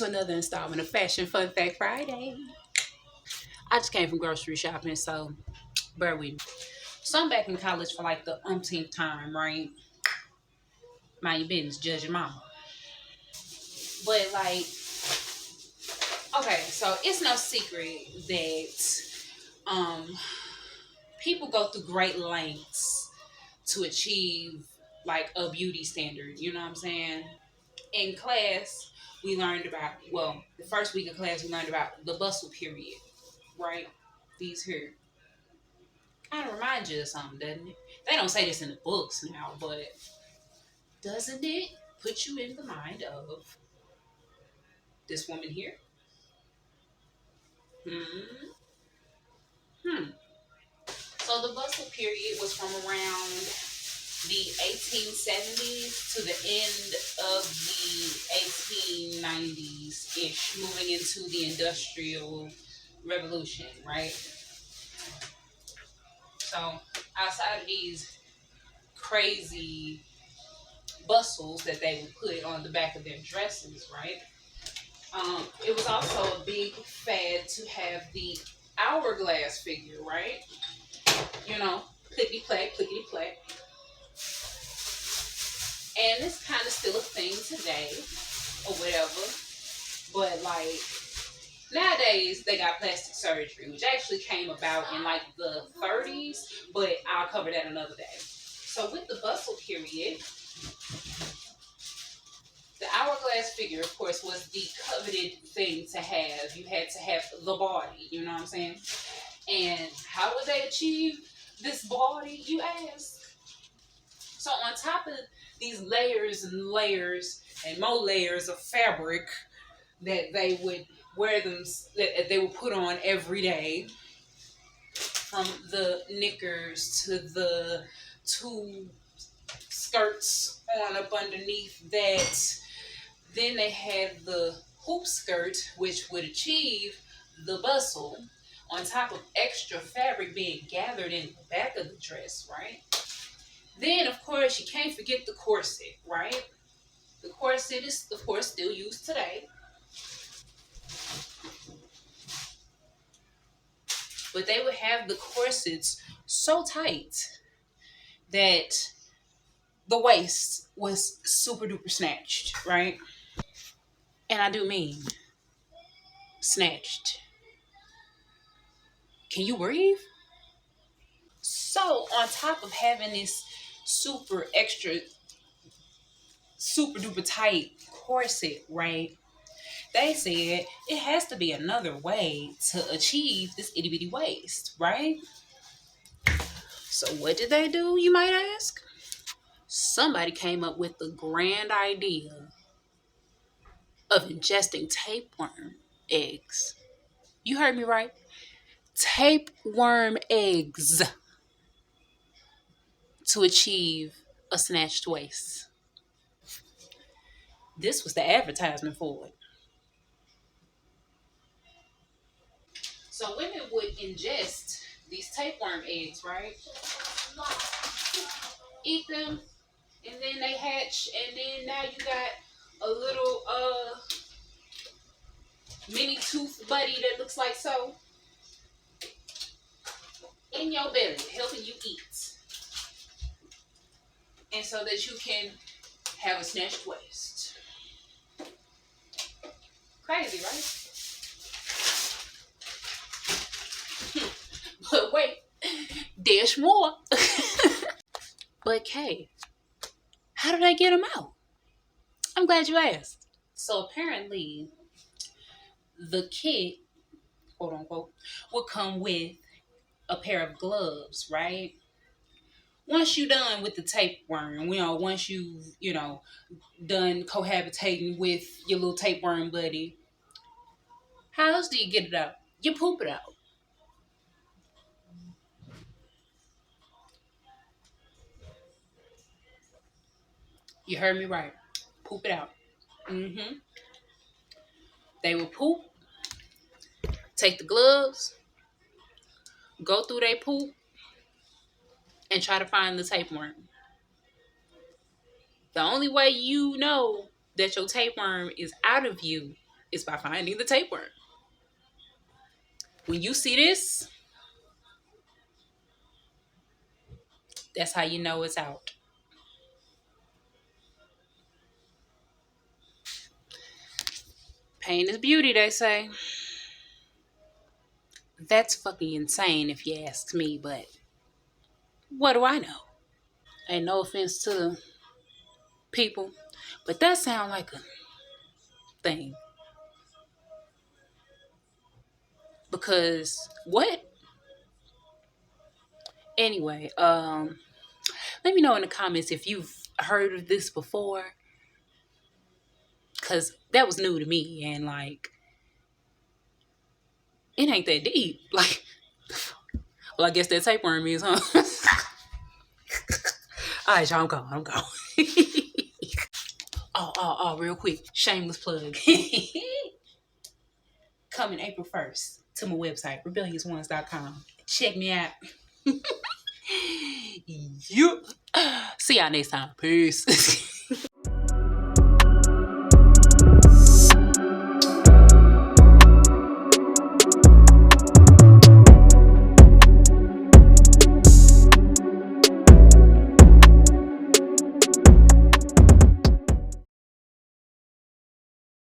to another installment of Fashion Fun Fact Friday. I just came from grocery shopping, so bear with me. So I'm back in college for like the umpteenth time, right? Mind your business, judge your mama. But like, okay, so it's no secret that people go through great lengths to achieve like a beauty standard. You know what I'm saying? In class, we learned about, well, the first week of class, we learned about the Bustle Period, right? These here kind of remind you of something, doesn't it? They don't say this in the books now, but doesn't it put you in the mind of this woman here? Hmm. Hmm. So the Bustle Period was from around the 1870s to the end of the 1890s ish, moving into the Industrial Revolution, right? So outside of these crazy bustles that they would put on the back of their dresses, right? It was also a big fad to have the hourglass figure, right? You know, clickety clack, clickety clack. And it's kind of still a thing today or whatever. But like nowadays, they got plastic surgery, which actually came about in like the 30s, but I'll cover that another day. So with the Bustle Period, the hourglass figure, of course, was the coveted thing to have. You had to have the body, you know what I'm saying? And how would they achieve this body, you ask? So on top of these layers and layers and more layers of fabric that they would wear them, that they would put on every day, from the knickers to the two skirts on up underneath that. Then they had the hoop skirt, which would achieve the bustle, on top of extra fabric being gathered in the back of the dress, right? Then, of course, you can't forget the corset, right? The corset is, of course, still used today. But they would have the corsets so tight that the waist was super duper snatched, right? And I do mean snatched. Can you breathe? So, on top of having this super extra, super duper tight corset, right? They said it has to be another way to achieve this itty bitty waist, right? So, what did they do, you might ask? Somebody came up with the grand idea of ingesting tapeworm eggs. You heard me right. Tapeworm eggs to achieve a snatched waist. This was the advertisement for it. So women would ingest these tapeworm eggs, right? Eat them, and then they hatch, and then now you got a little mini tooth buddy that looks like so in your belly, helping you eat, and so that you can have a snatched waist. Crazy, right? But wait, there's more. But Kay, how did I get them out? I'm glad you asked. So apparently, the kit, quote unquote, will come with a pair of gloves, right? Once you done with the tapeworm, once you done cohabitating with your little tapeworm buddy, how else do you get it out? You poop it out. You heard me right. Poop it out. Mm-hmm. They will poop, take the gloves, go through their poop, and try to find the tapeworm. The only way you know that your tapeworm is out of you is by finding the tapeworm. When you see this, that's how you know it's out. Pain is beauty, they say. That's fucking insane if you ask me, but what do I know? Ain't no offense to the people, but that sound like a thing. Because what? Anyway, let me know in the comments if you've heard of this before. Cause that was new to me and like it ain't that deep. Like well I guess that tapeworm is, huh? Alright, y'all, I'm gone. Oh, real quick. Shameless plug. Coming April 1st to my website, rebelliousOnes.com. Check me out. Yup. See y'all next time. Peace.